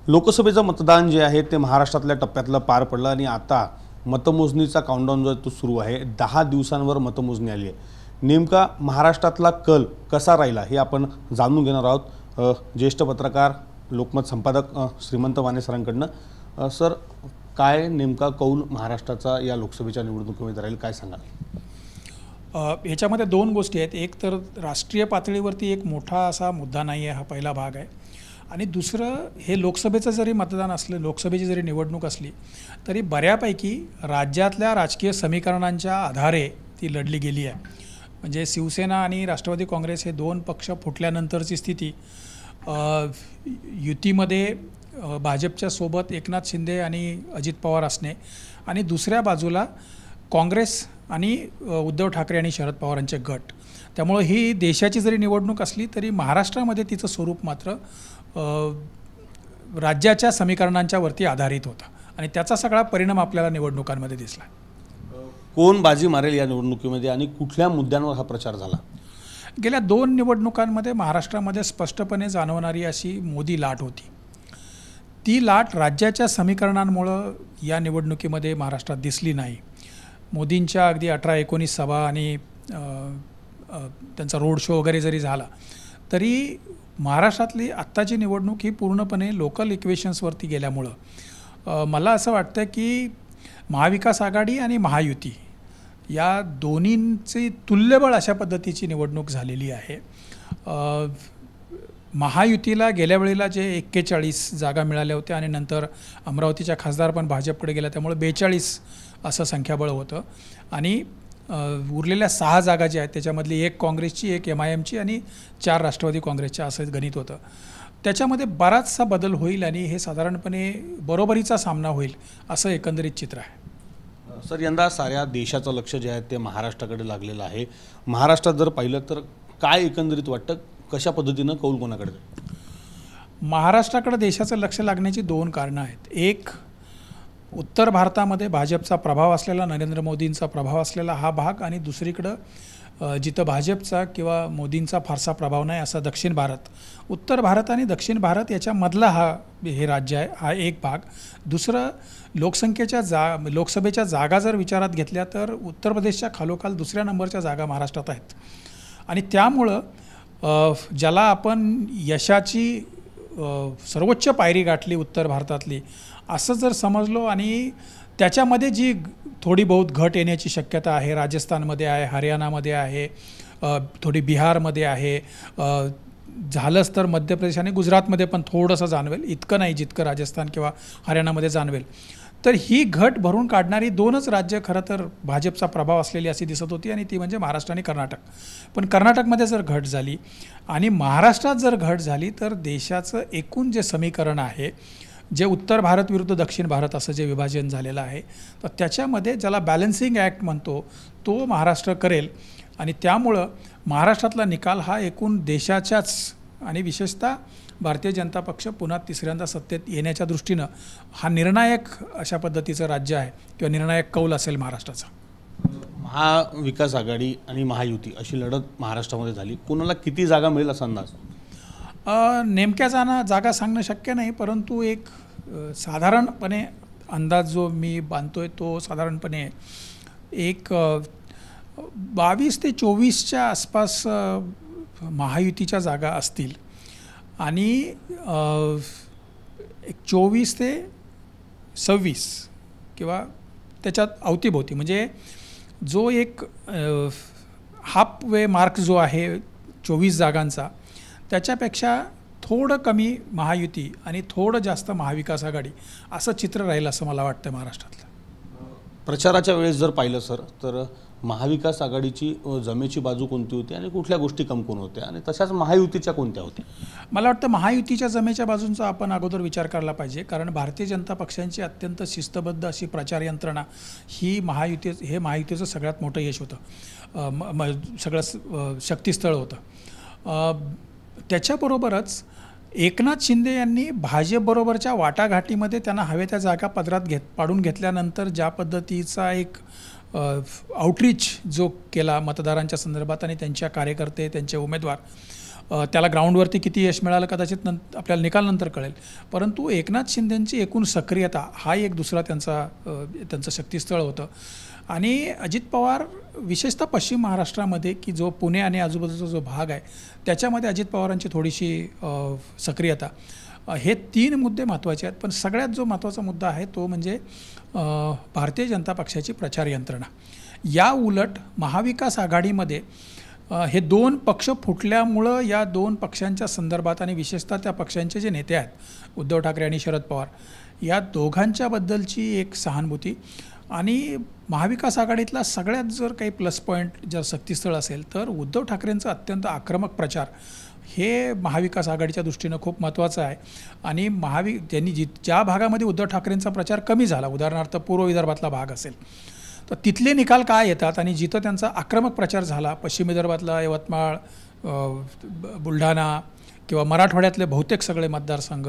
लोकसभेचं मतदान जे आहे ते महाराष्ट्रातल्या टप्प्यातलं पार पडलं आणि आता मतमोजणीचा काउंटडाऊन जो तो सुरू आहे। 10 दिवसांवर मतमोजणी आली आहे। नेमका महाराष्ट्रातला कल कसा राहिला हे आपण जाणून घेणार आहोत। ज्येष्ठ पत्रकार लोकमत संपादक श्रीमंत माने सरांकडनं। सर, काय नेमका कौल महाराष्ट्राचा या लोकसभेच्या निवडणुकीमध्ये राहील, काय सांगाल? याच्यामध्ये दोन गोष्टी आहेत। एक तर राष्ट्रीय पातळीवरती एक मोठा असा मुद्दा नाही आहे, हा पहिला भाग आहे। आणि दुसरं, हे लोकसभेचं जरी मतदान असलं, लोकसभेची जरी निवडणूक असली तरी बऱ्यापैकी राज्यातल्या राजकीय समीकरणांच्या आधारे ती लढली गेली आहे। म्हणजे शिवसेना आणि राष्ट्रवादी काँग्रेस हे दोन पक्ष फुटल्यानंतरची स्थिती, युतीमध्ये भाजपच्या सोबत एकनाथ शिंदे आणि अजित पवार असणे आणि दुसऱ्या बाजूला काँग्रेस आणि उद्धव ठाकरे आणि शरद पवारांचे गट। त्यामुळे ही देशाची जरी निवडणूक असली तरी महाराष्ट्रामध्ये तिचं स्वरूप मात्र राज्याच्या समीकरणांच्या वरती आधारित होता आणि त्याचा सगळा परिणाम आपल्याला निवडणुकांमध्ये दिसला। कोण बाजी मारेल या निवडणुकीमध्ये आणि कुठल्या मुद्द्यांवर हा प्रचार झाला? गेल्या दोन निवडणुकांमध्ये महाराष्ट्रामध्ये स्पष्टपणे जाणवणारी अशी मोदी लाट होती। ती लाट राज्याच्या समीकरणांमुळं या निवडणुकीमध्ये महाराष्ट्रात दिसली नाही। मोदींच्या अगदी 18-19 सभा आणि त्यांचा रोड शो वगैरे जरी झाला तरी महाराष्ट्रातली आत्ताची निवडणूक ही पूर्णपणे लोकल इक्वेशन्सवरती गेल्यामुळं मला असं वाटतं की महाविकास आघाडी आणि महायुती या दोन्हींची तुल्यबळ अशा पद्धतीची निवडणूक झालेली आहे। महायुतीला गेल्या वेळेला जे 41 जागा मिळाल्या होत्या आणि नंतर अमरावतीच्या खासदार पण भाजपकडे गेल्या, त्यामुळे 42 असं संख्याबळ होतं आणि उरलेल्या 6 जागा ज्या आहेत त्याच्यामधली 1 काँग्रेसची, 1 MIMची आणि 4 राष्ट्रवादी काँग्रेसच्या असं गणित होतं। त्याच्यामध्ये बराचसा बदल होईल आणि हे साधारणपणे बरोबरीचा सामना होईल असं एकंदरीत चित्र आहे। सर, यंदा साऱ्या देशाचं लक्ष जे आहे ते महाराष्ट्राकडे लागलेलं आहे। महाराष्ट्रात जर पाहिलं तर काय एकंदरीत वाटतं, कशा पद्धतीनं कौल कोणाकडे? महाराष्ट्राकडे देशाचं लक्ष लागण्याची दोन कारणं आहेत। एक, उत्तर भारतामध्ये भाजपचा प्रभाव असलेला, नरेंद्र मोदींचा प्रभाव असलेला हा भाग, आणि दुसरीकडं जिथं भाजपचा किंवा मोदींचा फारसा प्रभाव नाही असा दक्षिण भारत। उत्तर भारत आणि दक्षिण भारत याच्यामधला हे राज्य आहे, हा एक भाग। दुसरं, लोकसभेच्या जागा जर विचारात घेतल्या तर उत्तर प्रदेशच्या खालोखाल दुसऱ्या नंबरच्या जागा महाराष्ट्रात आहेत आणि त्यामुळं ज्याला आपण यशाची सर्वोच्च पायरी गाठली उत्तर भारतातली असं जर समजलो आणि त्याच्यामध्ये जी थोडी बहुत घट येण्याची शक्यता आहे, राजस्थानमध्ये आहे, हरियाणामध्ये आहे, थोडी बिहारमध्ये आहे, झालंच तर मध्य प्रदेश आणि गुजरातमध्ये पण थोडंसं जाणवेल, इतकं नाही जितकं राजस्थान किंवा हरियाणामध्ये जाणवेल। तर ही घट भरून काढणारी दोनच राज्य खरं तर भाजपचा प्रभाव असलेली अशी दिसत होती आणि ती म्हणजे महाराष्ट्र आणि कर्नाटक। पण कर्नाटकमध्ये जर घट झाली आणि महाराष्ट्रात जर घट झाली तर देशाचं एकूण जे समीकरण आहे, जे उत्तर भारत विरुद्ध दक्षिण भारत असं जे विभाजन झालेलं आहे, तर त्याच्यामध्ये ज्याला बॅलन्सिंग ॲक्ट म्हणतो तो महाराष्ट्र करेल आणि त्यामुळं महाराष्ट्रातला निकाल हा एकूण देशाच्याच आणि विशेषतः भारतीय जनता पक्ष पुन्हा तिसऱ्यांदा सत्तेत येण्याच्या दृष्टीनं हा निर्णायक अशा पद्धतीचं राज्य आहे किंवा निर्णायक कौल असेल महाराष्ट्राचा। महाविकास आघाडी आणि महायुती अशी लढत महाराष्ट्रामध्ये झाली, कोणाला किती जागा मिळेल असा अंदाज? नेमक्या जागा सांगणं शक्य नाही, परंतु एक साधारणपणे अंदाज जो मी बांधतोय तो साधारणपणे एक 22 ते 24च्या आसपास महायुतीच्या जागा असतील आणि एक 24 ते 26 किंवा त्याच्यात अवतीभोवती, म्हणजे जो एक हाफ वे मार्क जो आहे 24 जागांचा, त्याच्यापेक्षा थोडं कमी महायुती आणि थोडं जास्त महाविकास आघाडी असं चित्र राहील असं मला वाटतं महाराष्ट्रातलं। प्रचाराच्या वेळेस जर पाहिलं सर तर महाविकास आघाडीची जमेची बाजू कोणती होती आणि कुठल्या गोष्टी कमकुवत होत्या आणि तशाच महायुतीच्या कोणत्या होत्या? मला वाटतं महायुतीच्या जमेच्या बाजूंचा आपण अगोदर विचार करायला पाहिजे, कारण भारतीय जनता पक्षांची अत्यंत शिस्तबद्ध अशी प्रचार यंत्रणा हे महायुतीचं सगळ्यात मोठं यश होतं, सगळं शक्तिस्थळ होतं। त्याच्याबरोबरच एकनाथ शिंदे यांनी भाजपबरोबरच्या वाटाघाटीमध्ये त्यांना हव्या त्या जागा पदरात पाडून घेतल्यानंतर ज्या पद्धतीचा एक आउटरीच जो केला मतदारांच्या संदर्भात आणि त्यांच्या कार्यकर्ते, त्यांचे उमेदवार, त्याला ग्राउंडवरती किती यश मिळालं कदाचित आपल्याला निकालनंतर कळेल. परंतु एकनाथ शिंदेंची एकूण सक्रियता हा एक दुसरा त्यांचं शक्तीस्थळ होतं. आणि अजित पवार विशेषतः पश्चिम महाराष्ट्रामध्ये की जो पुणे आणि आजूबाजूचा जो भाग आहे त्याच्यामध्ये अजित पवारांची थोडीशी सक्रियता, हे 3 मुद्दे महत्त्वाचे आहेत. पण सगळ्यात जो महत्त्वाचा मुद्दा आहे तो म्हणजे भारतीय जनता पक्षाची प्रचार यंत्रणा. या उलट महाविकास आघाडीमध्ये हे 2 पक्ष फुटल्यामुळं या 2 पक्षांच्या संदर्भात आणि विशेषतः त्या पक्षांचे जे नेते आहेत उद्धव ठाकरे आणि शरद पवार या दोघांच्याबद्दलची एक सहानुभूती आणि महाविकास आघाडीतला सगळ्यात जर काही प्लस पॉईंट जर शक्तीस्थळ असेल तर उद्धव ठाकरेंचा अत्यंत आक्रमक प्रचार हे महाविकास आघाडीच्या दृष्टीनं खूप महत्त्वाचं आहे. आणि त्यांनी ज्या भागामध्ये उद्धव ठाकरेंचा प्रचार कमी झाला, उदाहरणार्थ पूर्व विदर्भातला भाग असेल तर तिथले निकाल काय येतात आणि जिथं त्यांचा आक्रमक प्रचार झाला, पश्चिम विदर्भातला यवतमाळ, बुलढाणा किंवा मराठवाड्यातले बहुतेक सगळे मतदारसंघ,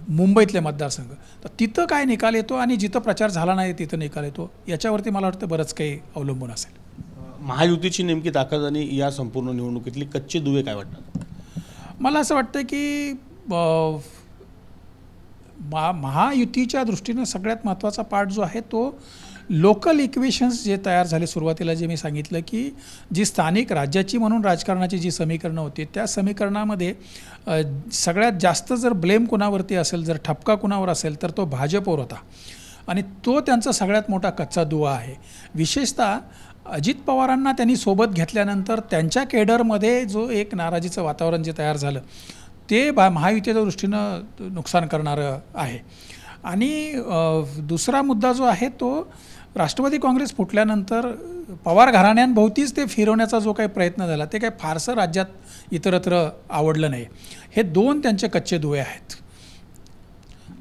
मुंबईतले मतदारसंघ, तर तिथं काय निकाल येतो आणि जिथं प्रचार झाला नाही तिथं निकाल येतो, याच्यावरती मला वाटतं बरंच काही अवलंबून असेल. महायुतीची नेमकी ताकद आणि या संपूर्ण निवडणुकीतली कच्चे दुवे काय वाटतात? मला असं वाटतं की महायुतीच्या दृष्टीनं सगळ्यात महत्त्वाचा पार्ट जो आहे तो लोकल इक्वेशन्स जे तयार झाले सुरुवातीला, जे मी सांगितलं की जी स्थानिक राज्याची म्हणून राजकारणाची जी समीकरणं होती त्या समीकरणामध्ये सगळ्यात जास्त जर ब्लेम कुणावरती असेल, जर ठपका कुणावर असेल तर तो भाजपवर होता आणि तो त्यांचा सगळ्यात मोठा कच्चा दुवा आहे. विशेषतः अजित पवारांना त्यांनी सोबत घेतल्यानंतर त्यांच्या केडरमध्ये जो एक नाराजीचं वातावरण जे तयार झालं ते महायुतीच्या दृष्टीनं नुकसान करणारं आहे. आणि दुसरा मुद्दा जो आहे तो राष्ट्रवादी काँग्रेस फुटल्यानंतर पवार घराण्यांभोवतीच ते फिरवण्याचा जो काही प्रयत्न झाला ते काही फारसं राज्यात इतरत्र आवडलं नाही. हे 2 त्यांचे कच्चे दुवे आहेत.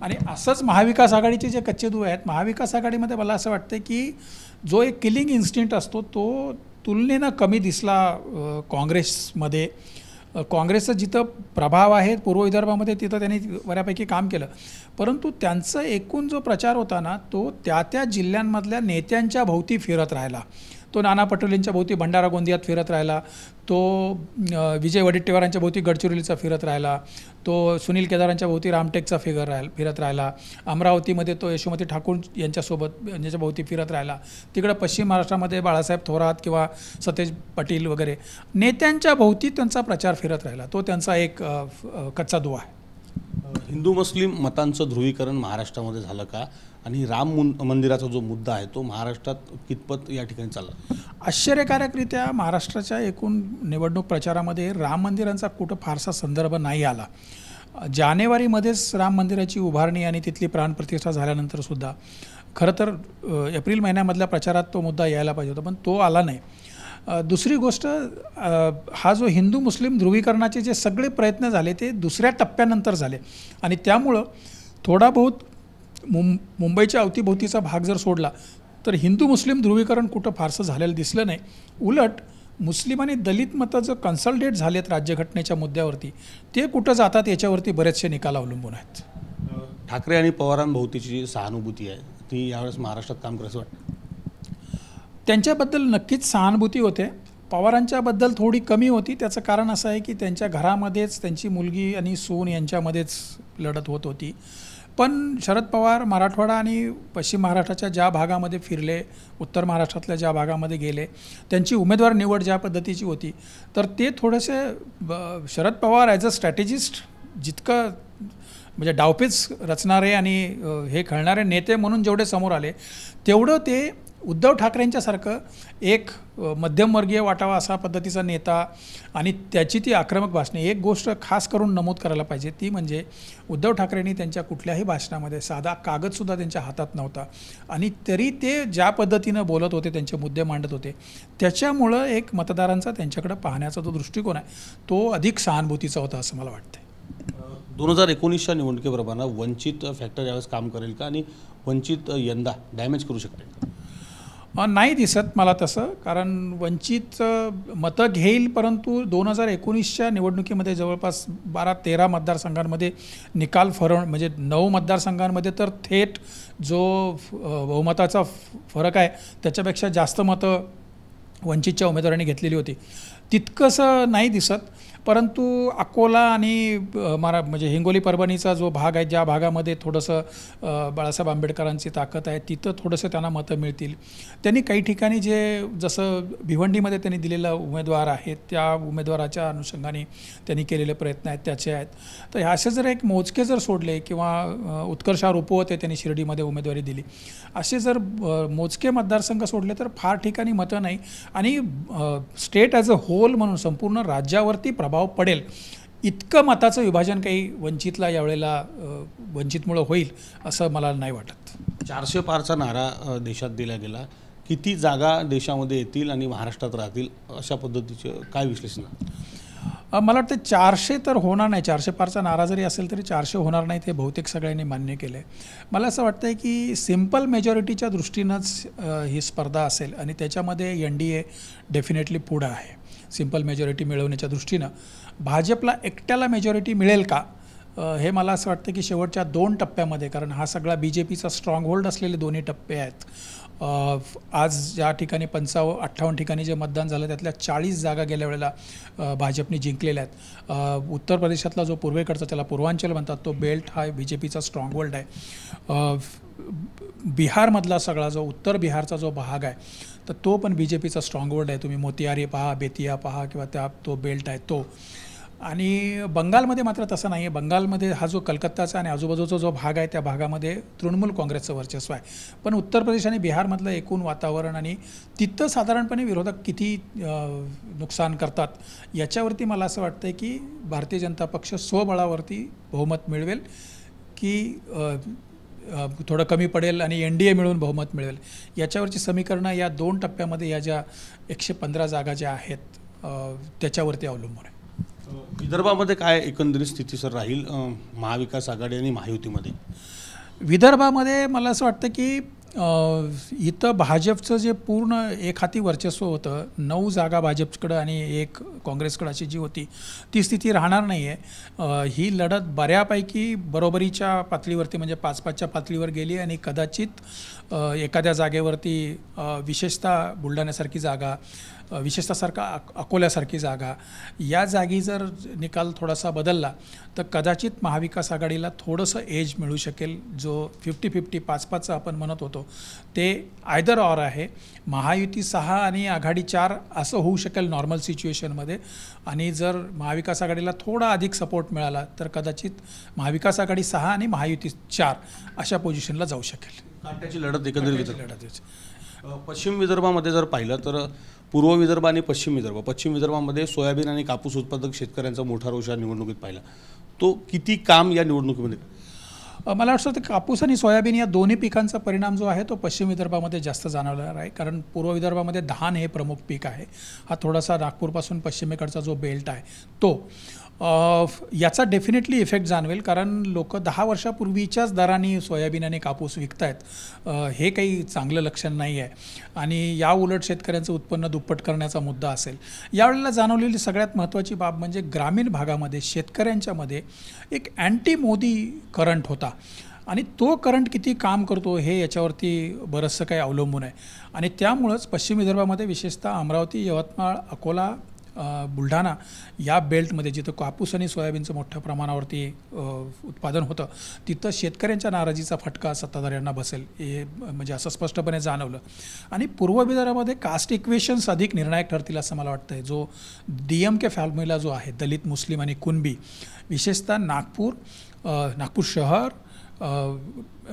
आणि असंच महाविकास आघाडीचे जे कच्चे दुवे आहेत, महाविकास आघाडीमध्ये मला असं वाटतं की जो एक किलिंग इन्स्टिंक्ट असतो तो तुलनेनं कमी दिसला काँग्रेसमध्ये. काँग्रेसचं जिथं प्रभाव आहे पूर्व विदर्भामध्ये तिथं त्यांनी बऱ्यापैकी काम केलं, परंतु त्यांचा एकूण जो प्रचार होता ना तो त्या जिल्ह्यांमधल्या नेत्यांच्या भोवती फिरत राहिला. तो नाना पटोलेंच्या भोवती भंडारा गोंदियात फिरत राहिला, तो विजय वडेट्टीवारांच्या भोवती गडचिरोलीचा फिरत राहिला, तो सुनील केदारांच्या भोवती रामटेकचा फिरत राहिला, अमरावतीमध्ये तो यशोमती ठाकूर यांच्या भोवती फिरत राहिला, तिकडं पश्चिम महाराष्ट्रामध्ये बाळासाहेब थोरात किंवा सतेज पाटील वगैरे नेत्यांच्या भोवती त्यांचा प्रचार फिरत राहिला. तो त्यांचा एक कच्चा दुवा आहे. हिंदू मुस्लिम मतांचं ध्रुवीकरण महाराष्ट्रामध्ये झालं का? आणि राम मंदिराचा जो मुद्दा आहे तो महाराष्ट्रात कितपत या ठिकाणी चालला? आश्चर्यकारकरित्या महाराष्ट्राच्या एकूण निवडणूक प्रचारामध्ये राम मंदिरांचा कुठं फारसा संदर्भ नाही आला. जानेवारीमध्येच राम मंदिराची उभारणी आणि तिथली प्राणप्रतिष्ठा झाल्यानंतरसुद्धा खरं तर एप्रिल महिन्यामधल्या प्रचारात तो मुद्दा यायला पाहिजे होता, पण तो आला नाही. दुसरी गोष्ट, हा जो हिंदू मुस्लिम ध्रुवीकरणाचे जे सगळे प्रयत्न झाले ते दुसऱ्या टप्प्यानंतर झाले आणि त्यामुळं थोडा बहुत मुंबईच्या अवतीभोवतीचा भाग जर सोडला तर हिंदू मुस्लिम ध्रुवीकरण कुठं फारसं झालेलं दिसलं नाही. उलट मुस्लिम आणि दलित मतं जर कन्सल्टेट झालेत राज्यघटनेच्या मुद्द्यावरती ते कुठं जातात याच्यावरती बरेचसे निकाल अवलंबून आहेत. ठाकरे आणि पवारांभोवतीची जी सहानुभूती आहे ती यावेळेस महाराष्ट्रात काम करायचं वाटतं? त्यांच्याबद्दल नक्कीच सहानुभूती होते. पवारांच्याबद्दल थोडी कमी होती. त्याचं कारण असं आहे की त्यांच्या घरामध्येच त्यांची मुलगी आणि सून यांच्यामध्येच लढत होत होती. पण शरद पवार मराठवाडा आणि पश्चिम महाराष्ट्राच्या ज्या भागामध्ये फिरले, उत्तर महाराष्ट्रातल्या ज्या भागामध्ये गेले, त्यांची उमेदवार निवड ज्या पद्धतीची होती तर ते थोडेसे Sharad Pawar as a strategist जितकं म्हणजे डावपेच रचणारे आणि हे खेळणारे नेते म्हणून जेवढे समोर आले तेवढं ते उद्धव ठाकरेंच्यासारखं एक मध्यमवर्गीय वाटावा असा पद्धतीचा नेता आणि त्याची ती आक्रमक भाषणे. एक गोष्ट खास करून नमूद करायला पाहिजे ती म्हणजे उद्धव ठाकरेंनी त्यांच्या कुठल्याही भाषणामध्ये साधा कागदसुद्धा त्यांच्या हातात नव्हता आणि तरी ते ज्या पद्धतीनं बोलत होते, त्यांचे मुद्दे मांडत होते, त्याच्यामुळं एक मतदारांचा त्यांच्याकडे पाहण्याचा जो दृष्टिकोन आहे तो अधिक सहानुभूतीचा होता असं मला वाटतं. 2019च्या निवडणुकीप्रमाणे वंचित फॅक्टर यावेळेस काम करेल का आणि वंचित यंदा डॅमेज करू शकते? नाही दिसत मला तसं, कारण वंचित मतं घेईल परंतु 2019च्या निवडणुकीमध्ये जवळपास 12-13 मतदारसंघांमध्ये निकाल म्हणजे 9 मतदारसंघांमध्ये तर थेट जो बहुमताचा फरक आहे त्याच्यापेक्षा जास्त मतं वंचितच्या उमेदवारांनी घेतलेली होती. तितकंसं नाही दिसत. परंतु अकोला आणि म्हणजे हिंगोली परभणीचा जो भाग आहे, ज्या भागामध्ये थोडंसं बाळासाहेब आंबेडकरांची ताकद आहे, तिथं थोडंसं त्यांना मतं मिळतील. त्यांनी काही ठिकाणी जे जसं भिवंडीमध्ये त्यांनी दिलेला उमेदवार आहे, त्या उमेदवाराच्या अनुषंगाने त्यांनी केलेले प्रयत्न आहेत त्याचे आहेत. तर असे जर एक मोजके जर सोडले किंवा उत्कर्षा रुपवते त्यांनी शिर्डीमध्ये उमेदवारी दिली, असे जर मोजके मतदारसंघ सोडले तर फार ठिकाणी मतं नाही. आणि स्टेट ॲज अ होल म्हणून संपूर्ण राज्यावरती प्रभाव पडेल इतकं मताचं विभाजन काही वंचितला यावेळेला वंचितमुळं होईल असं मला नाही वाटत. 400 पारचा नारा देशात दिला गेला. किती जागा देशामध्ये येतील आणि महाराष्ट्रात राहतील अशा पद्धतीचे काय विश्लेषण? मला वाटतं 400 तर होणार नाही. 400 पारचा नारा जरी असेल तरी 400 होणार नाही, ते बहुतेक सगळ्यांनी मान्य केलं आहे. मला असं वाटतं आहे की सिम्पल मेजॉरिटीच्या दृष्टीनंच ही स्पर्धा असेल आणि त्याच्यामध्ये NDA डेफिनेटली पुढं आहे सिम्पल मेजॉरिटी मिळवण्याच्या दृष्टीनं. भाजपला एकट्याला मेजॉरिटी मिळेल का हे मला असं वाटतं की शेवटच्या 2 टप्प्यामध्ये, कारण हा सगळा BJPचा स्ट्रॉंग होल्ड असलेले दोन्ही टप्पे आहेत. आज ज्या ठिकाणी 58 ठिकाणी जे मतदान झालं त्यातल्या 40 जागा गेल्या वेळेला भाजपने जिंकलेल्या आहेत. उत्तर प्रदेशातला जो पूर्वेकडचा, त्याला पूर्वांचल म्हणतात, तो बेल्ट हा BJPचा स्ट्रॉंग होल्ड आहे. बिहारमधला सगळा जो उत्तर बिहारचा जो भाग आहे तर तो पण BJPचा स्ट्रॉंग होल्ड आहे. तुम्ही मोतिहारी पहा, बेतिया पहा किंवा तो बेल्ट आहे तो. आणि बंगालमध्ये मात्र तसं नाही आहे. बंगालमध्ये हा जो कलकत्ताचा आणि आजूबाजूचा जो भाग आहे त्या भागामध्ये तृणमूल काँग्रेसचं वर्चस्व आहे. पण उत्तर प्रदेश आणि बिहारमधलं एकूण वातावरण आणि तिथं साधारणपणे विरोधक किती नुकसान करतात याच्यावरती मला असं वाटतं आहे की भारतीय जनता पक्ष स्वबळावरती बहुमत मिळवेल की थोडं कमी पडेल आणि NDA मिळून बहुमत मिळवेल. याच्यावरची समीकरणं या 2 टप्प्यामध्ये या ज्या 115 जागा ज्या आहेत त्याच्यावरती अवलंबून आहे. विदर्भामध्ये काय एकंदरीत स्थिती सर राहील महाविकास आघाडी आणि महायुतीमध्ये? विदर्भामध्ये मला असं वाटतं की इथं भाजपचं जे पूर्ण एक हाती वर्चस्व होतं, 9 जागा भाजपकडं आणि 1 काँग्रेसकडं अशी जी होती ती स्थिती राहणार नाही आहे. ही लढत बऱ्यापैकी बरोबरीच्या पातळीवरती म्हणजे 5-5च्या पातळीवर गेली आणि कदाचित एखाद्या जागेवरती विशेषतः बुलढाण्यासारखी जागा, विशेषतः अकोल्यासारखी जागा, या जागी जर निकाल थोडासा बदलला तर कदाचित महाविकास आघाडीला थोडंसं एज मिळू शकेल. जो 50-50 5-5चं आपण म्हणत होतो ते आयदर ऑर आहे. महायुती 6 आणि आघाडी 4 असं होऊ शकेल नॉर्मल सिच्युएशनमध्ये. आणि जर महाविकास आघाडीला थोडा अधिक सपोर्ट मिळाला तर कदाचित महाविकास आघाडी 6 आणि महायुती 4 अशा पोझिशनला जाऊ शकेल. काट्याची लढत एकंदरीत लढत. पश्चिम विदर्भामध्ये जर पाहिलं तर पूर्व विदर्भ आणि पश्चिम विदर्भामध्ये सोयाबीन आणि कापूस उत्पादक शेतकऱ्यांचा मोठा रोष या निवडणुकीत पाहिला. तो किती काम या निवडणुकीमध्ये? मला वाटतं की कापूस आणि सोयाबीन या दोन्ही पिकांचा परिणाम जो आहे तो पश्चिम विदर्भामध्ये जास्त जाणवणार आहे. कारण पूर्व विदर्भामध्ये धान हे प्रमुख पीक आहे. हा थोडासा नागपूरपासून पश्चिमेकडचा जो बेल्ट आहे तो याचा डेफिनेटली इफेक्ट जाणवेल. कारण लोक 10 वर्षापूर्वीच्याच दराने सोयाबीन आणि कापूस विकत आहेत. हे काही चांगलं लक्षण नाही आहे. आणि या उलट शेतकऱ्यांचं उत्पन्न दुप्पट करण्याचा मुद्दा असेल. यावेळेला जाणवलेली सगळ्यात महत्त्वाची बाब म्हणजे ग्रामीण भागामध्ये शेतकऱ्यांच्यामध्ये एक अँटी मोदी करंट होता आणि तो करंट किती काम करतो हे याच्यावरती बरंचसं काही अवलंबून आहे. आणि त्यामुळंच पश्चिम विदर्भामध्ये विशेषतः अमरावती, यवतमाळ, अकोला, बुलढाणा या बेल्टमध्ये जिथं कापूस आणि सोयाबीनचं मोठ्या प्रमाणावरती उत्पादन होतं तिथं शेतकऱ्यांच्या नाराजीचा फटका सत्ताधाऱ्यांना बसेल हे म्हणजे असं स्पष्टपणे जाणवलं. आणि पूर्व विदर्भामध्ये कास्ट इक्वेशन्स अधिक निर्णायक ठरतील असं मला वाटतं आहे. जो DMK फॉर्म्युला जो आहे दलित, मुस्लिम आणि कुणबी, विशेषतः नागपूर शहर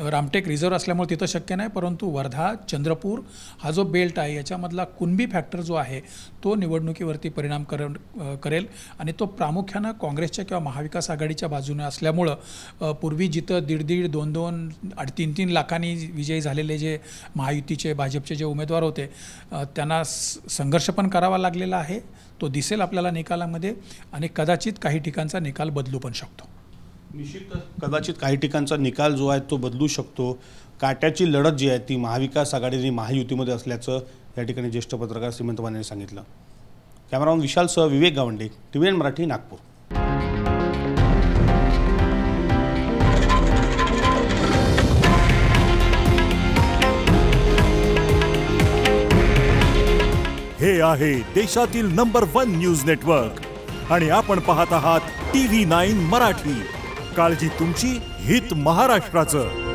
रामटेक रिझर्व असल्यामुळे तिथं शक्य नाही, परंतु वर्धा, चंद्रपूर हा जो बेल्ट आहे याच्यामधला कुणबी फॅक्टर जो आहे तो निवडणुकीवरती परिणाम करेल. आणि तो प्रामुख्यानं काँग्रेसच्या किंवा महाविकास आघाडीच्या बाजूने असल्यामुळं पूर्वी जिथं 1.5, 2, 3 लाखांनी विजयी झालेले जे महायुतीचे, भाजपचे जे उमेदवार होते त्यांना संघर्ष पण करावा लागलेला आहे. तो दिसेल आपल्याला निकालामध्ये आणि कदाचित काही ठिकाणचा निकाल बदलू पण शकतो. निश्चित कदाचित काही ठिकाणचा निकाल जो आहे तो बदलू शकतो. काट्याची लढत जी आहे ती महाविकास आघाडी आणि महायुतीमध्ये असल्याचं या ठिकाणी ज्येष्ठ पत्रकार श्रीमंत माने यांनी सांगितलं. कॅमेरामन विशालसह विवेक गावंडे, TVN मराठी, नागपूर. हे आहे देशातील नंबर 1 न्यूज नेटवर्क आणि आपण पाहत आहात TV9 मराठी. काळजी तुमची, हित महाराष्ट्राचं.